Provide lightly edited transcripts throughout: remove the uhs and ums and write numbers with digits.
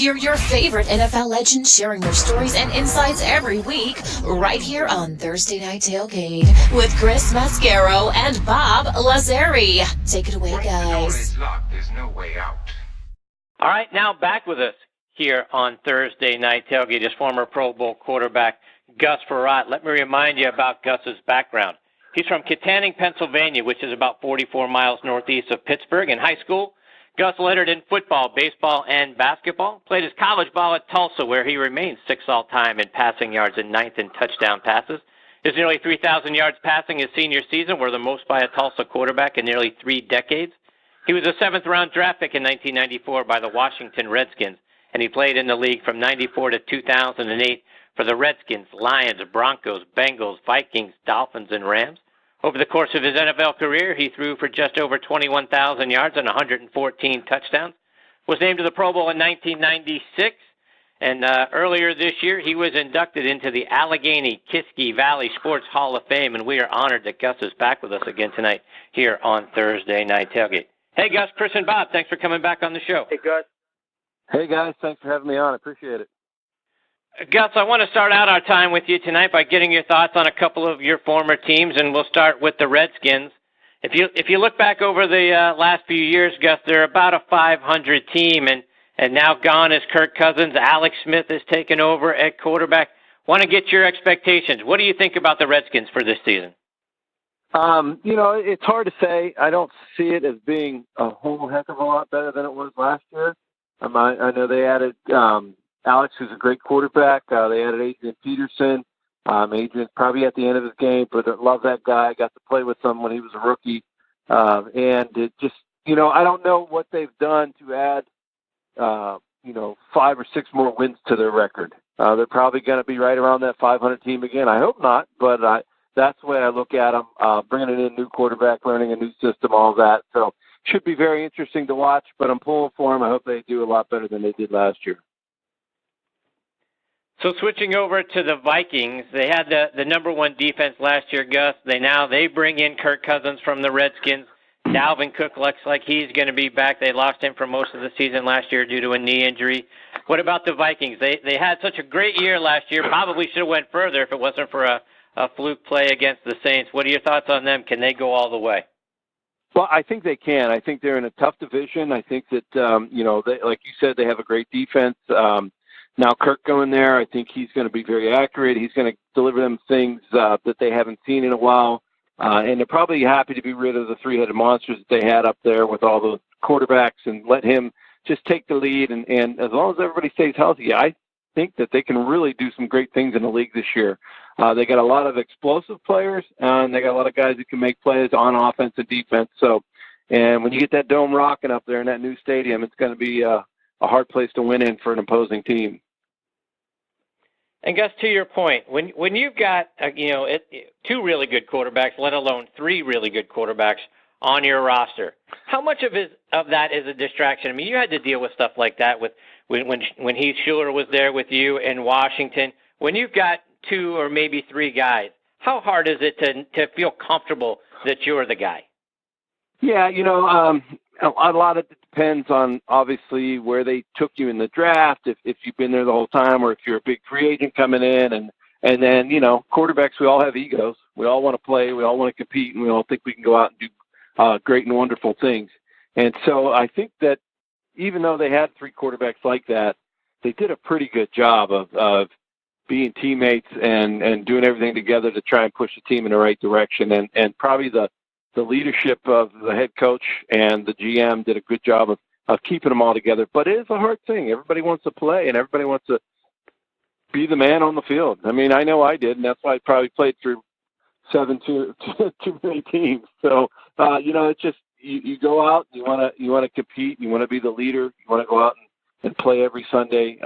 Hear your favorite NFL legends sharing their stories and insights every week right here on Thursday Night Tailgate with Chris Mascaro and Bob Lazari. Take it away, guys. There's no way out. All right, now back with us here on Thursday Night Tailgate is former Pro Bowl quarterback Gus Frerotte. Let me remind you about Gus's background. He's from Kittanning, Pennsylvania, which is about 44 miles northeast of Pittsburgh. In high school, Gus lettered in football, baseball, and basketball. Played his college ball at Tulsa, where he remained sixth all-time in passing yards and ninth in touchdown passes. His nearly 3,000 yards passing his senior season were the most by a Tulsa quarterback in nearly 3 decades. He was a seventh-round draft pick in 1994 by the Washington Redskins, and he played in the league from 94 to 2008 for the Redskins, Lions, Broncos, Bengals, Vikings, Dolphins, and Rams. Over the course of his NFL career, he threw for just over 21,000 yards and 114 touchdowns, was named to the Pro Bowl in 1996, and earlier this year, he was inducted into the Allegheny-Kiski Valley Sports Hall of Fame, and we are honored that Gus is back with us again tonight here on Thursday Night Tailgate. Hey, Gus, Chris, and Bob, thanks for coming back on the show. Hey, Gus. Hey, guys, thanks for having me on. I appreciate it. Gus, I want to start out our time with you tonight by getting your thoughts on a couple of your former teams, and we'll start with the Redskins. If you look back over the last few years, Gus, they're about a 500 team, and now gone is Kirk Cousins. Alex Smith has taken over at quarterback. Want to get your expectations. What do you think about the Redskins for this season? It's hard to say. I don't see it as being a whole heck of a lot better than it was last year. I know they added Alex, who's a great quarterback. They added Adrian Peterson. Adrian's probably at the end of his game, but I love that guy. I got to play with him when he was a rookie. And it just, I don't know what they've done to add, 5 or 6 more wins to their record. They're probably going to be right around that 500 team again. I hope not, but that's the way I look at them, bringing in a new quarterback, learning a new system, all that. So should be very interesting to watch, but I'm pulling for them. I hope they do a lot better than they did last year. So switching over to the Vikings, they had the number 1 defense last year, Gus. They bring in Kirk Cousins from the Redskins. Dalvin Cook looks like he's going to be back. They lost him for most of the season last year due to a knee injury. What about the Vikings? They had such a great year last year. Probably should have went further if it wasn't for a fluke play against the Saints. What are your thoughts on them? Can they go all the way? Well, I think they can. I think they're in a tough division. I think that, they, like you said, they have a great defense. Now Kirk going there, I think he's going to be very accurate. He's going to deliver them things that they haven't seen in a while. And they're probably happy to be rid of the 3-headed monsters that they had up there with all the quarterbacks and let him just take the lead. And as long as everybody stays healthy, I think that they can really do some great things in the league this year. They got a lot of explosive players, and they got a lot of guys who can make plays on offense and defense. So, and when you get that dome rocking up there in that new stadium, it's going to be a hard place to win in for an opposing team. And Gus, to your point, when you've got 2 really good quarterbacks, let alone 3 really good quarterbacks on your roster, how much of that is a distraction? I mean, you had to deal with stuff like that with when Heath Schuler was there with you in Washington. When you've got 2 or maybe 3 guys, how hard is it to feel comfortable that you're the guy? Yeah, a lot of it depends on obviously where they took you in the draft, if you've been there the whole time, or if you're a big free agent coming in, and then quarterbacks, we all have egos. We all want to play, we all want to compete, and we all think we can go out and do great and wonderful things. And so I think that even though they had 3 quarterbacks like that, they did a pretty good job of being teammates and doing everything together to try and push the team in the right direction. And probably the leadership of the head coach and the GM did a good job of keeping them all together. But it is a hard thing. Everybody wants to play, and everybody wants to be the man on the field. I mean, I know I did, and that's why I probably played through 7 too many teams. So, it's just you go out, you want to compete, you want to be the leader, you want to go out and play every Sunday,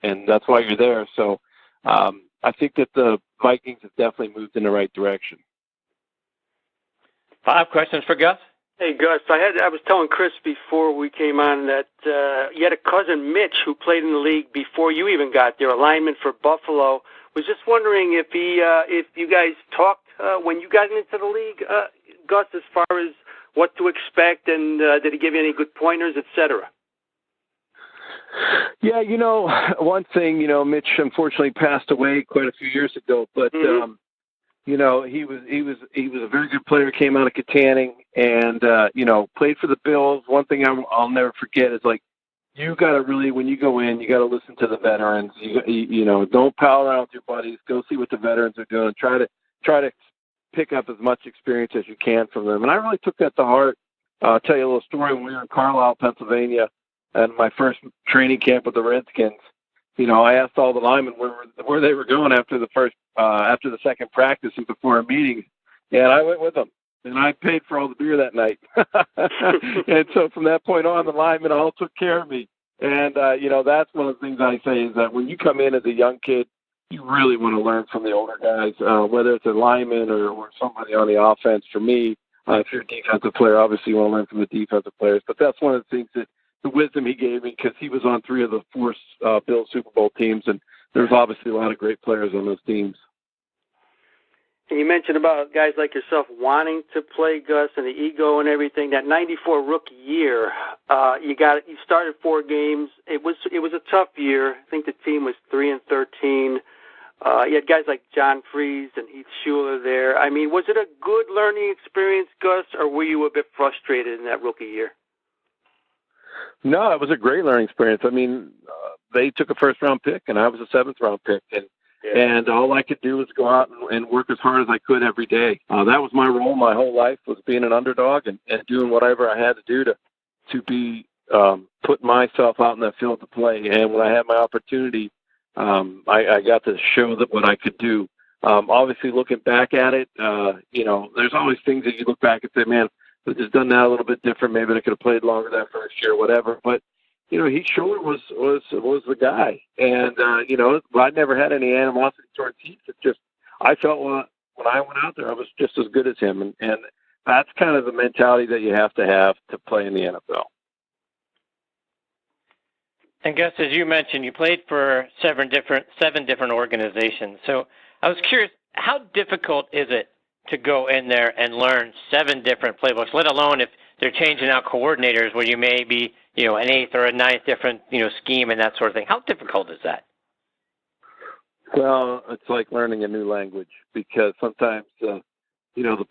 and that's why you're there. So I think that the Vikings have definitely moved in the right direction. 5 questions for Gus. Hey, Gus, I was telling Chris before we came on that you had a cousin, Mitch, who played in the league before you even got there, a lineman for Buffalo. Was just wondering if you guys talked when you got into the league, Gus, as far as what to expect, and did he give you any good pointers, et cetera? Yeah, one thing, Mitch unfortunately passed away quite a few years ago, but he was a very good player. Came out of Katanning and played for the Bills. One thing I'll never forget is like you got to really, when you go in, you got to listen to the veterans. Don't pal around with your buddies. Go see what the veterans are doing. Try to pick up as much experience as you can from them. And I really took that to heart. I'll tell you a little story. When we were in Carlisle, Pennsylvania, and my first training camp with the Redskins, I asked all the linemen where they were going after the second practice and before a meeting, and I went with them. And I paid for all the beer that night. And so from that point on, the linemen all took care of me. And, that's one of the things I say is that when you come in as a young kid, you really want to learn from the older guys, whether it's a lineman or somebody on the offense. For me, if you're a defensive player, obviously you want to learn from the defensive players. But that's one of the things that the wisdom he gave me, because he was on 3 of the 4 Bills Super Bowl teams, and there's obviously a lot of great players on those teams. And you mentioned about guys like yourself wanting to play, Gus, and the ego and everything. That '94 rookie year, you started 4 games. It was a tough year. I think the team was 3-13. You had guys like John Freeze and Heath Schuler there. I mean, was it a good learning experience, Gus, or were you a bit frustrated in that rookie year? No, it was a great learning experience. I mean, they took a first-round pick, and I was a 7th-round pick, and all I could do was go out and work as hard as I could every day. That was my role my whole life, was being an underdog and doing whatever I had to do to be put myself out in that field to play. And when I had my opportunity, I got to show that what I could do. Obviously, looking back at it, there's always things that you look back and say, man, I just done that a little bit different. Maybe I could have played longer that first year, whatever. But Heath Schuler was the guy, and I never had any animosity towards Heath. It's just I felt when I went out there, I was just as good as him, and that's kind of the mentality that you have to play in the NFL. And Gus, as you mentioned, you played for 7 different organizations. So I was curious, how difficult is it to go in there and learn 7 different playbooks, let alone if they're changing out coordinators where you may be, an 8th or a 9th different, scheme and that sort of thing? How difficult is that? Well, it's like learning a new language, because sometimes, the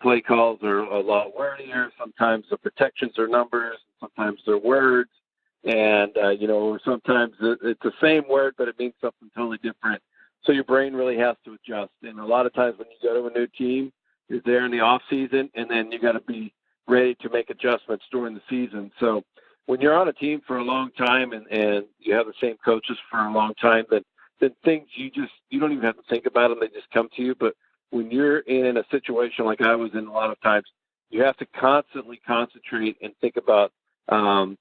play calls are a lot wordier. Sometimes the protections are numbers. Sometimes they're words. And, sometimes it's the same word, but it means something totally different. So your brain really has to adjust. And a lot of times when you go to a new team, you're there in the off season, and then you got to be ready to make adjustments during the season. So when you're on a team for a long time and you have the same coaches for a long time, then things you don't even have to think about them. They just come to you. But when you're in a situation like I was in a lot of times, you have to constantly concentrate and think about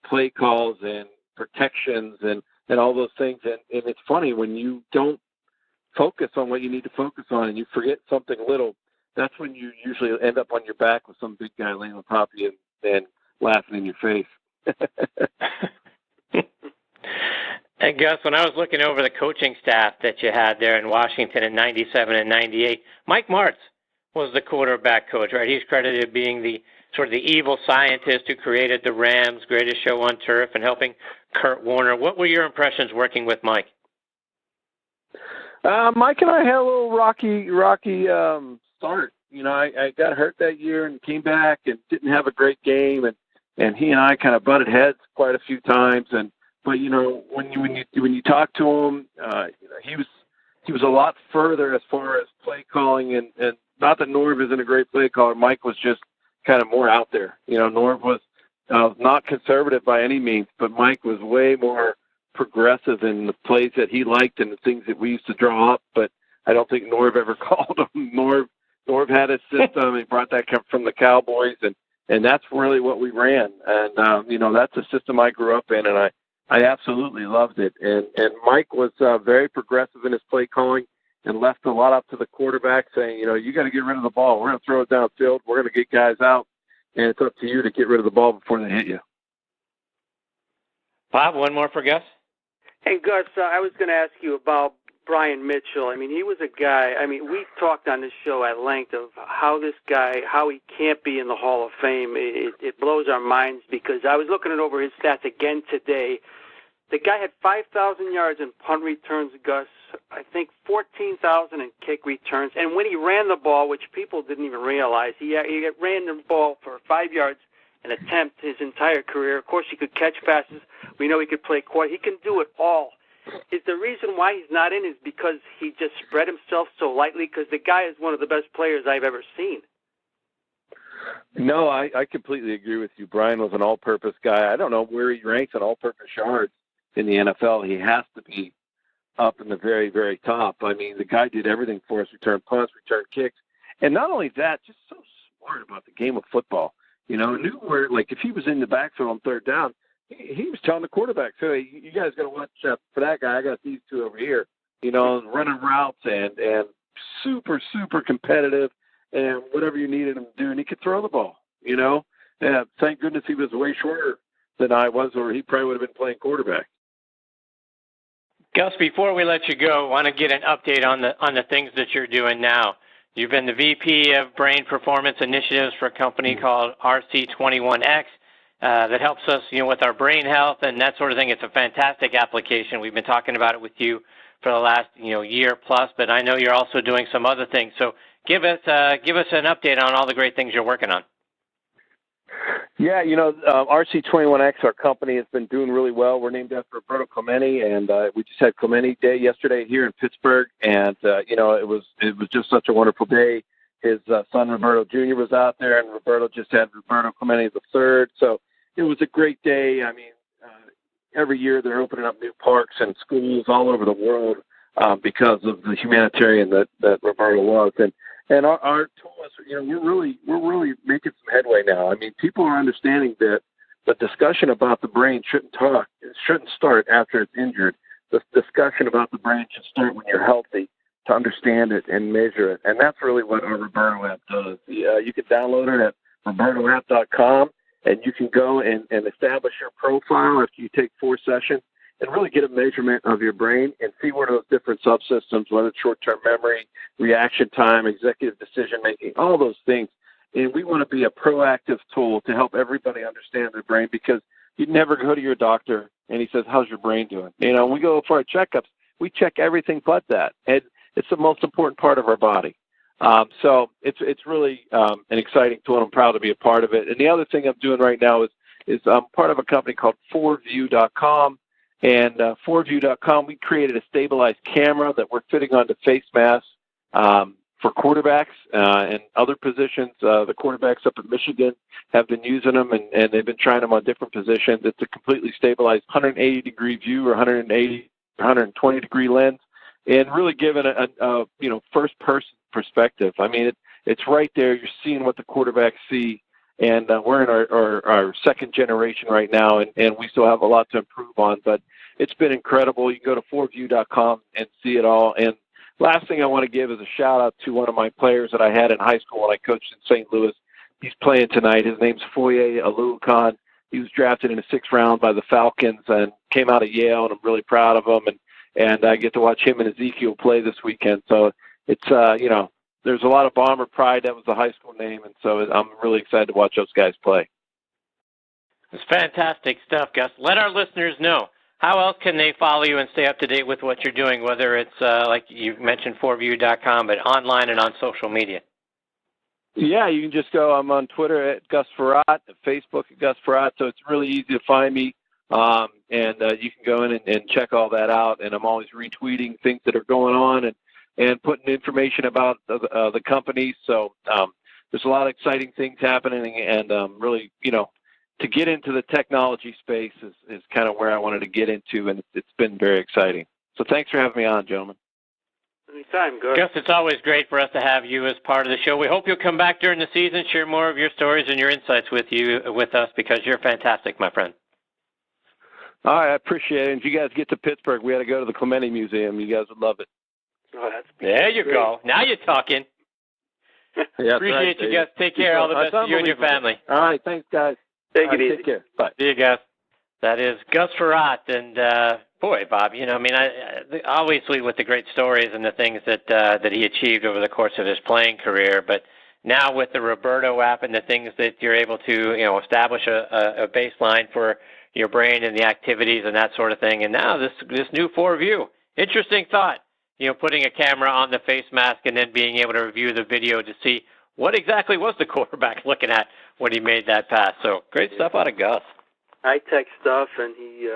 play calls and protections and all those things. And it's funny when you don't focus on what you need to focus on and you forget something little. That's when you usually end up on your back with some big guy laying on top of you and laughing in your face. And Gus, when I was looking over the coaching staff that you had there in Washington in '97 and '98, Mike Martz was the quarterback coach, right? He's credited as being the sort of the evil scientist who created the Rams' greatest show on turf and helping Kurt Warner. What were your impressions working with Mike? Mike and I had a little rocky start. I got hurt that year and came back and didn't have a great game, and he and I kind of butted heads quite a few times. But when you talk to him, he was a lot further as far as play calling, and not that Norv isn't a great play caller. Mike was just kind of more out there. Norv was not conservative by any means, but Mike was way more progressive in the plays that he liked and the things that we used to draw up. But I don't think Norv ever called him. Norv had his system. He brought that from the Cowboys, and that's really what we ran. And that's a system I grew up in, and I absolutely loved it. And Mike was very progressive in his play calling and left a lot up to the quarterback, saying, you got to get rid of the ball. We're going to throw it downfield. We're going to get guys out, and it's up to you to get rid of the ball before they hit you. Bob, one more for Gus. Hey, Gus, I was going to ask you about Brian Mitchell. I mean, he was a guy, we talked on this show at length of how this guy, how he can't be in the Hall of Fame. It blows our minds because I was looking over his stats again today. The guy had 5,000 yards in punt returns, Gus. I think 14,000 in kick returns. And when he ran the ball, which people didn't even realize, he ran the ball for 5 yards an attempt his entire career. Of course, he could catch passes. We know he could play quarterback. He can do it all. Is the reason why he's not in is because he just spread himself so lightly? Because the guy is one of the best players I've ever seen. No, I completely agree with you. Brian was an all-purpose guy. I don't know where he ranks in all-purpose yards in the NFL. He has to be up in the very, very top. I mean, the guy did everything for us, return punts, return kicks. And not only that, just so smart about the game of football. You know, knew where, like, if he was in the backfield on third down, he was telling the quarterback, so hey, you guys got to watch for that guy. I got these two over here, you know, running routes and super, super competitive and whatever you needed him to do. And he could throw the ball, you know. Thank goodness he was way shorter than I was, or he probably would have been playing quarterback. Gus, before we let you go, I want to get an update on the things that you're doing now. You've been the VP of Brain Performance Initiatives for a company called RC21X that helps us, you know, with our brain health and that sort of thing. It's a fantastic application. We've been talking about it with you for the last, you know, year plus, but I know you're also doing some other things. So give us an update on all the great things you're working on. Yeah, you know, RC21X, our company, has been doing really well. We're named after Roberto Clemente, and we just had Clemente Day yesterday here in Pittsburgh, and you know, it was just such a wonderful day. His son Roberto Jr. was out there, and Roberto just had Roberto Clemente III. So it was a great day. I mean, every year they're opening up new parks and schools all over the world because of the humanitarian that Roberto was, and our tools, you know, we're really making some headway now. I mean, people are understanding that the discussion about the brain shouldn't start after it's injured. The discussion about the brain should start when you're healthy, to understand it and measure it. And that's really what our Roberto app does. You can download it at robertoapp.com, and you can go and establish your profile after you take 4 sessions and really get a measurement of your brain and see where those different subsystems, whether it's short-term memory, reaction time, executive decision-making, all those things. And we want to be a proactive tool to help everybody understand their brain, because you'd never go to your doctor and he says, how's your brain doing? You know, when we go for our checkups, we check everything but that. And it's the most important part of our body. So it's really an exciting tool, and I'm proud to be a part of it. And the other thing I'm doing right now is I'm part of a company called 4View.com. And 4View.com, we created a stabilized camera that we're fitting onto face masks for quarterbacks and other positions. The quarterbacks up in Michigan have been using them, and they've been trying them on different positions. It's a completely stabilized 180-degree view or 120-degree lens, and really giving a you know, first-person perspective. I mean, it's right there. You're seeing what the quarterbacks see. And we're in our second generation right now, and we still have a lot to improve on. But it's been incredible. You can go to 4View.com and see it all. And last thing I want to give is a shout-out to one of my players that I had in high school when I coached in St. Louis. He's playing tonight. His name's Foye Aluakon. He was drafted in the 6th round by the Falcons and came out of Yale, and I'm really proud of him. And I get to watch him and Ezekiel play this weekend. So it's, you know, there's a lot of Bomber pride. That was the high school name, and so I'm really excited to watch those guys play. It's fantastic stuff, Gus. Let our listeners know, how else can they follow you and stay up to date with what you're doing, whether it's, like you mentioned, 4View.com, but online and on social media? Yeah, you can just go. I'm on Twitter at Gus Frerotte, at Facebook at Gus Frerotte, so it's really easy to find me. And you can go in and check all that out, and I'm always retweeting things that are going on and putting information about the company. So there's a lot of exciting things happening, and really, you know, to get into the technology space is kind of where I wanted to get into, and it's been very exciting. So thanks for having me on, gentlemen. Anytime, good. Gus, it's always great for us to have you as part of the show. We hope you'll come back during the season, share more of your stories and your insights with us, because you're fantastic, my friend. All right, I appreciate it. And if you guys get to Pittsburgh, we got to go to the Clemente Museum. You guys would love it. Oh, that's there you great. Go. Now you're talking. Yeah, appreciate you, Gus. Take care. All the best to you and your family. All right, thanks, guys. Take it easy. Take care. Bye. See you, Gus. That is Gus Frerotte, and boy, Bob, you know, I mean, obviously with the great stories and the things that he achieved over the course of his playing career, but now with the Roberto app and the things that you're able to, you know, establish a baseline for your brain and the activities and that sort of thing. And now this new 4View. Interesting thought. Putting a camera on the face mask and then being able to review the video to see what exactly was the quarterback looking at when he made that pass. So great stuff out of Gus. High-tech stuff, and he,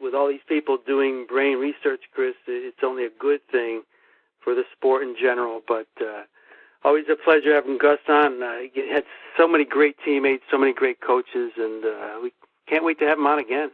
with all these people doing brain research, Chris, it's only a good thing for the sport in general. But always a pleasure having Gus on. He had so many great teammates, so many great coaches, and we can't wait to have him on again.